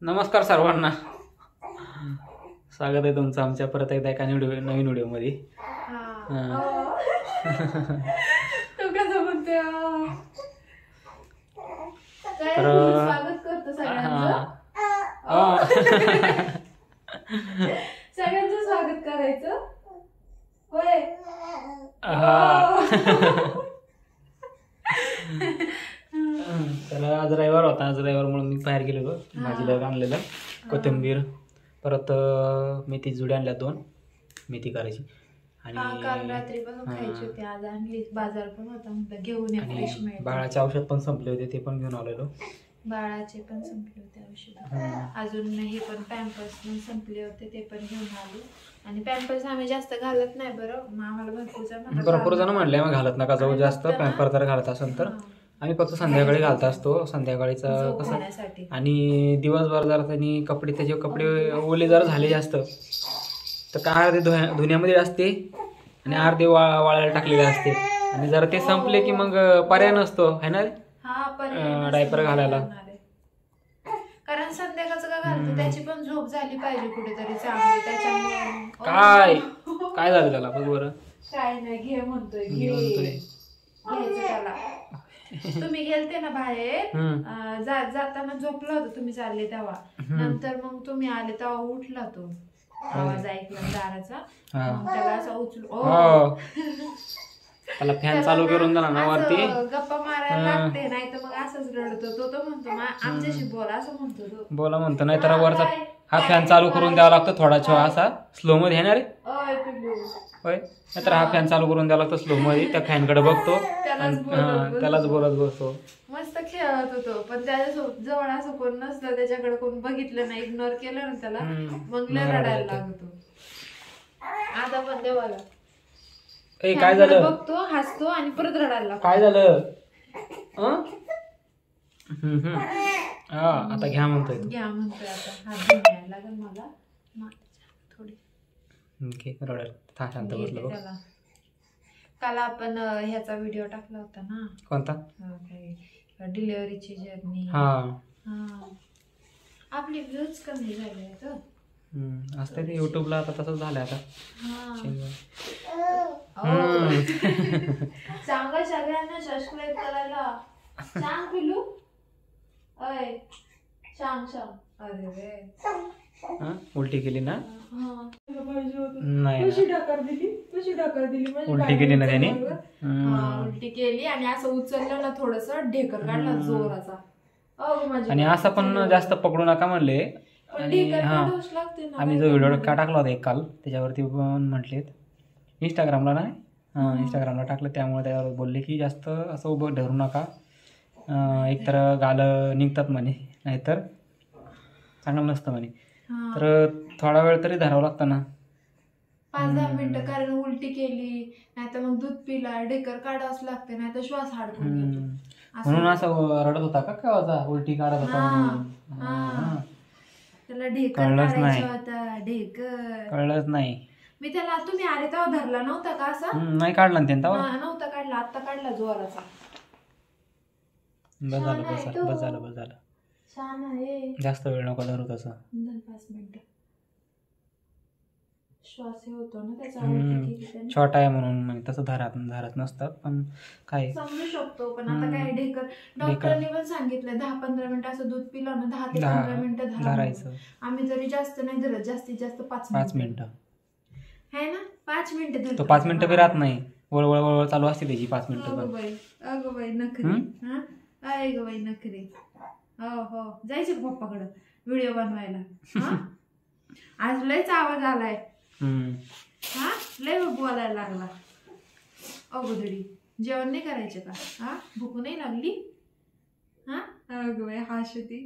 नमस्कार सर्वांना, स्वागत आहे तुमचं आमच्या परत एकदा एका नवीन व्हिडिओमध्ये. तो कसं म्हणते स्वागत करतो सगळ्यांचं स्वागत करायचं होय. तर आज रविवार होता. आज रविवार म्हणून मी बाहेर गेलेलो, भाजीला आणलेलं कोथिंबीर, परत मेथी जुडी आणल्या 2 मेथी करायची. आणि काल रात्री पण खायची होती, आज आणली. बाजार पण होता, म्हटलं घेऊन या, फ्रेश मिळेल. बाळाचे औषध पण संपले होते, ते पण घेऊन आलेलो. बाळाचे पण संपले होते औषध, अजून हे पण पॅम्पर्स पण संपले होते, ते पण घेऊन आले. आणि पॅम्पर्स आम्ही जास्त घालत नाही बरं, आम्हाला भरपूर जण म्हणले मग घालत नका जाऊ जास्त, पॅम्पर जर घालत असेल तर. आम्ही फक्त संध्याकाळी घालत असतो, संध्याकाळीचं कसं. आणि दिवसभर जर त्यांनी त्याचे कपडे ओले जर झाले जास्त तर काय अर्धे धुण्यामध्ये असते आणि अर्धे वाळायला टाकलेले असते. आणि जर ते संपले की मग पर्याय नसतो है ना डायपर घालायला. कारण संध्याकाळचं का घालतो, त्याची पण झोप झाली पाहिजे कुठेतरी चांगली. त्याच्यामुळे काय झालं त्याला बघ बरं. काय नाही, घे म्हणतोय, घ्यायचं त्याला. तुम्ही गेलते ना बाहेर, जाताना झोपला होता तुम्ही, चालले तेव्हा. नंतर मग तुम्ही आले तेव्हा उठला तो, आवाज ऐकला दाराचा. त्याला असं उचलू, त्याला फॅन चालू करून दिला ना वरती, गप्पा मारायला लागते, नाही तर मग असंच रडतो. तो म्हणतो आमच्याशी बोला, असं म्हणतो तो. बोला म्हणतो, नाही तर वरचा हा फॅन चालू करून द्यावा लागतो थोडा असा स्लो मध्ये येणार होय. नाहीतर हा फॅन चालू करून द्यावा लागतो स्लो मध्ये. त्या फॅनकडे बघतो, त्यालाच बोलत बसतो. मस्त खेळत होतो, पण त्याच्यासोबत जवळ असं कोण नसतं, त्याच्याकडे कोण बघितलं नाही, इग्नोर केलं ना त्याला, मग लय रडायला लागतो. आता पण देवाला काय झालं बघतो, हसतो आणि परत रडायला लागतो. काय झालं आता घ्या म्हणतोय आता हात धुवायला लागेल मला थोडी. शांत बसलो. काल आपण ह्याचा व्हिडिओ टाकला होता ना, कोणता, डिलिव्हरीची जर्नी. आपले व्ह्यूज कमी झाले असते ते युट्यूबला, आता तसंच झालंय आता. सांगा सगळ्यांना सबस्क्राईब करायला. सांग पिलू, अय सांग. अरे रे उलटी केली ना, नाही कशी ढकर दिली उलटी केली ना त्याने. उलटी केली आणि असं उचललं ना, थोडस ढेकर काढला जोराचा. आणि असं पण जास्त पकडू नका म्हणले. आणि आम्ही जो व्हिडिओ टाकला होता एक काल, त्याच्यावरती पण म्हटलेत इंस्टाग्रामला नाही, इंस्टाग्रामला टाकलं, त्यामुळे त्यावर बोलले की जास्त असं उभं धरू नका, एकतर गालं निघतात म्हणे, नाहीतर चांगलं नसतं म्हणे. तर थोडा वेळ तरी धरावं लागतं ना, 5-10 मिनिटं. कारण उलटी केली, नाहीतर मग दूध पिला, ढेकर काढावंच लागते, नाहीतर श्वास हाडकून म्हणून असं रडत होता का केव्हाचा, उलटी काढत होता. त्याला ढेकर काढायचं होता, ढेकर कळलंच नाही. मी त्याला, तुम्ही आले तेव्हा धरला नव्हता का असा, नाही काढला ना त्यांना, नव्हता काढला, आता काढला जोराचा. बस झालं छान आहे. जास्त वेळ नको धरू तसं, 5 मिनिटं. श्वास हे होतो ना त्याचा, छोटा आहे म्हणून तसं धरत नसतात, पण काय समजू शकतो. पण आता काय ढेकर, डॉक्टरने पण सांगितलं 10-15 मिनिटं असं दूध पिलं ना, 10 ते 15 मिनिटं धरायचं. आम्ही जरी जास्त नाही धरत, जास्तीत जास्त 5 मिनिटं है ना, 5 मिनिटं. तो 5 मिनिटं बी राहत नाही, वळवळ चालू असते त्याची 5 मिनिटं. अगं बाई नखरे, आहे ग बाई नखरे. हो जायचं का पप्पाकडं व्हिडिओ बनवायला. आज लयच आवाज आलाय, लय बोलायला लागला. अगोदरी जेवण नाही करायचं का, भूक नाही लागली. अगं बाई हाशती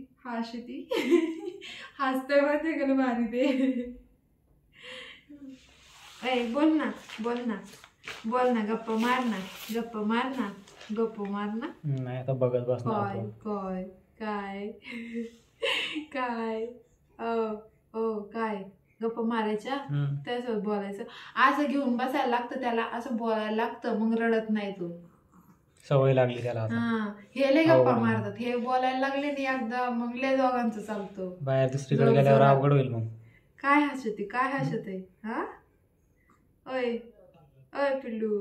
हसतोय माहिती का भारी ते. बोल ना, गप्प मार ना. नाही आता बघत बसणार. काय काय गप्पा मारायच्या, त्यासोबत बोलायचं. असं घेऊन बसायला लागतं त्याला, असं बोलायला लागतं, मग रडत नाही तो. सवय लागली त्याला आता. हा हे लय गप्पा मारतात, हे बोलायला लागले नाही एकदा मग लय दोघांचं चालतं. बाहेर दुसरीकडे गेल्यावर अवघड होईल मग. काय हसते काय हसते हा. ओय ओय पिल्लू,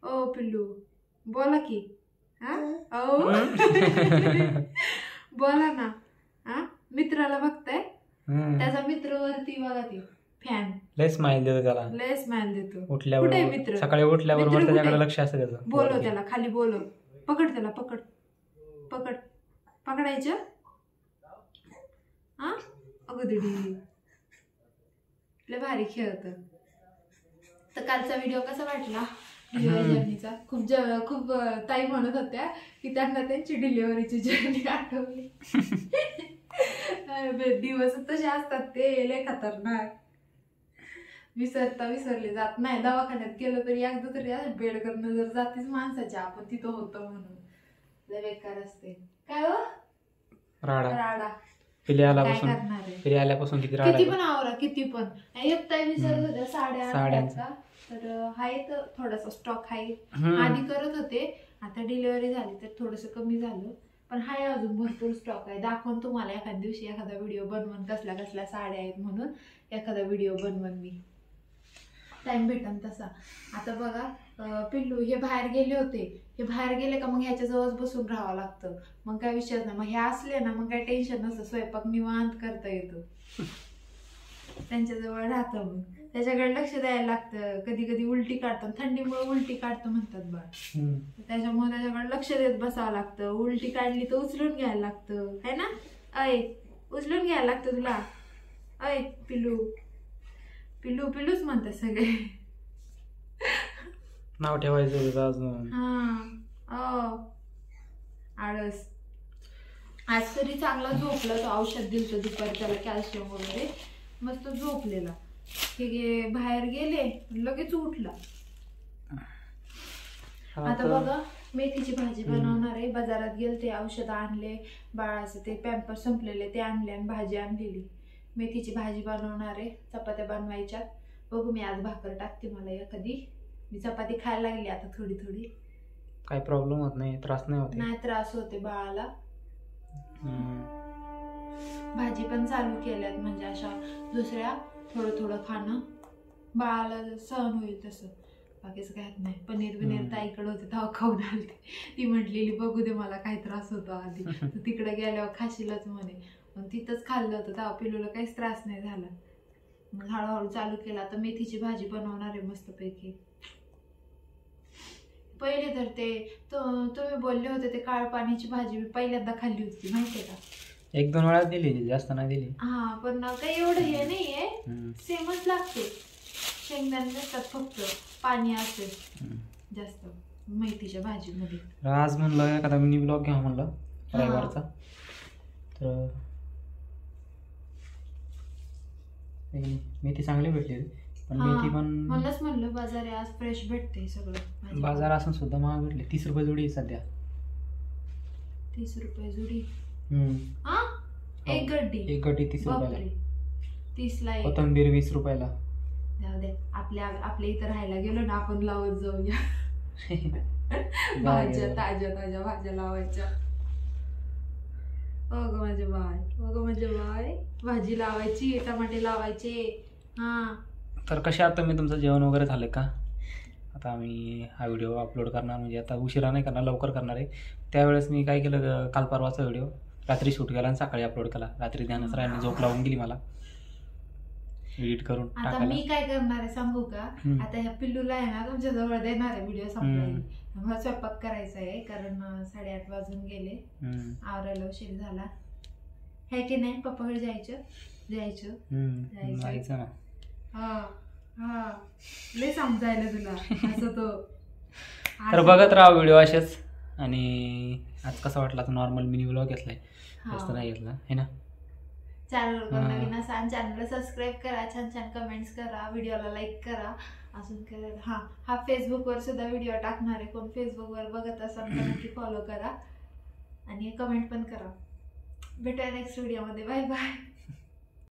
ओ पिल्लू बोला की हा. ओ बोला ना. हा मित्राला बघताय, त्याचा मित्र वरती बघा ती फॅन. लय स्माइल देतो त्याला, लय स्माइल देतो. उठल्यावर कुठे मित्र, सकाळी उठल्याबरोबर त्याच्याकडे लक्ष असतं त्याचं. बोलव त्याला खाली, बोलव, पकड त्याला, पकड पकड पकडायचं हा. अगं दिदी लय भारी खेळत. तर कालचा व्हिडिओ कसा वाटला जर्नीचा? खूप ताई म्हणत होत्या की त्यांना त्यांची डिलिव्हरीची जर्नी आठवली. दिवस तसे असतात ते लय खतरनाक, विसरले जात नाही. दवाखान्यात गेलं तरी एकदा तरी बेड करणं जर जातीच माणसाच्या, आपण तिथं होतं म्हणून लय बेकार असते. काय हो राडा पिली आल्यापासून किती पण आवरा, किती पण एक ताई विसरत होत्या साड्या. तर आहे तर थोडासा स्टॉक आहे, आधी करत होते, आता डिलिव्हरी झाली तर थोडस कमी झालं, पण हाय अजून भरपूर स्टॉक आहे. दाखवून तुम्हाला एखाद्या दिवशी एखादा व्हिडिओ बनवून कसल्या कसल्या साड्या आहेत म्हणून एखादा व्हिडिओ बनवून मी, टाइम भेटन तसा. आता बघा पिल्लू हे बाहेर गेले होते, हे बाहेर गेले का मग ह्याच्या जवळ बसून राहावं लागतं, मग काय विषय नाही. मग हे असले ना मग काय टेन्शन नसतं, स्वयंपाक निवांत करता येतो, त्यांच्याजवळ राहतं. मग त्याच्याकडे लक्ष द्यायला लागतं. कधी कधी उलटी काढतं, थंडीमुळे उलटी काढतं म्हणतात बाळ, त्याच्यामुळे त्याच्याकडे लक्ष देत बसावं लागतं. उलटी काढली तर उचलून घ्यायला लागतं है ना. अय उचलून घ्यायला लागतं तुला. अय पिल्लू पिल्लू पिल्लूच म्हणतात सगळे, नाव ठेवायचं अजून. आळस. आज तरी चांगला झोपला, तो औषध दिलं दुपारी त्याला कॅल्शियम वगैरे, मस्त झोपलेला. हे बाहेर गेले लगेच उठला. आता बघा मेथीची भाजी बनवणार आहे. बाजारात गेलते, औषध आणले, बाळाचे ते पॅम्पर संपलेले ते आणले आणि भाजी आणलेली. मेथीची भाजी बनवणार आहे, चपात्या बनवायच्यात. बघू मी आज भाकर टाकते, मला एखादी. मी चपाती खायला लागली आता थोडी थोडी. काय प्रॉब्लेम होत नाही, त्रास नाही होत? नाही त्रास होते बाळाला. भाजी पण चालू केल्यात, म्हणजे अशा दुसऱ्या थोडं थोडं खाणं बाळाला सहन होईल तसं, बाकीचं काय नाही. पनीर ताईकडे होते तेव्हा खाऊन आलते, ती म्हटलेली बघू दे मला काय त्रास होतो आधी, तर तिकडे गेल्यावर खाशीलच म्हणे. मग तिथंच खाल्लं होतं तेव्हा पिल्लूला काहीच त्रास नाही झाला. मग हळूहळू चालू केला. आता मेथीची भाजी बनवणार आहे मस्तपैकी. पहिले तर ते तुम्ही बोलले होते ते काळ पाण्याची भाजी मी पहिल्यांदा खाल्ली होती, माहितीये का? 1-2 वेळा दिली, जास्त नाही दिली. हा पण काही एवढं हे नाहीये, सेमच लागते. शेंगदाणे नसतात, फक्त पाणी असेल जास्त मेथीच्या भाजीमध्ये. आज म्हणलं एखादा मिनी ब्लॉग घ्या म्हणलं रविवारचा, तर मेथी चांगली भेटली, पण मेथी पण म्हणूनच म्हणलं बाजार आहे आज, फ्रेश भेटते सगळं. बाजार असून सुद्धा महाग भेटले. 30 रुपये जुडी सध्या. 30 रुपये जुडी? एक गड्डी 30 रुपयाला. 30ला एक. कोथिंबीर 20 रुपयाला. जाऊ दे, आपल्या इथं राहायला गेलो ना आपण लावत जाऊया. भाज्या ताज्या भाज्या लावायच्या. अगं माझे बाय भाजी लावायची, टमाटे लावायचे. तर कशा आता मी तुमचं जेवण वगैरे झालं का? आता आम्ही हा व्हिडिओ अपलोड करणार, म्हणजे आता उशिरा नाही करणार, लवकर करणार आहे. त्यावेळेस मी काय केलं, काल परवाचा व्हिडिओ रात्री शूट केला आणि सकाळी अपलोड केला. रात्री ध्यानच राहिलं, झोप लावून गेली मला एडिट करून टाकायला. आता मी काय करणार आहे सांगू का? आता ह्या पिल्लूला आहे ना तुमच्या जवळ देणार आहे व्हिडिओ संपला. मला स्वयंपाक करायचा आहे, कारण 8:30 वाजून गेले, आवरायला उशीर झाला. हे की नाही, पप्पाकडे जायचं ना. लय समजायला तुला असं तो. तर बघत राहा व्हिडिओ असेच. आणि आज कसा वाटला तर नॉर्मल मिनी व्लॉग घेतलाय, जास्त नाही घेतला है ना. चॅनलवर नवीन असाल चॅनलला सबस्क्राईब करा, छान छान कमेंट्स करा, व्हिडिओला लाईक करा. अजून काय, हा फेसबुकवर सुद्धा व्हिडिओ टाकणार आहे. कोण फेसबुकवर बघत असाल तर नक्की फॉलो करा आणि कमेंट पण करा. भेटूया नेक्स्ट व्हिडिओमध्ये. Bye bye.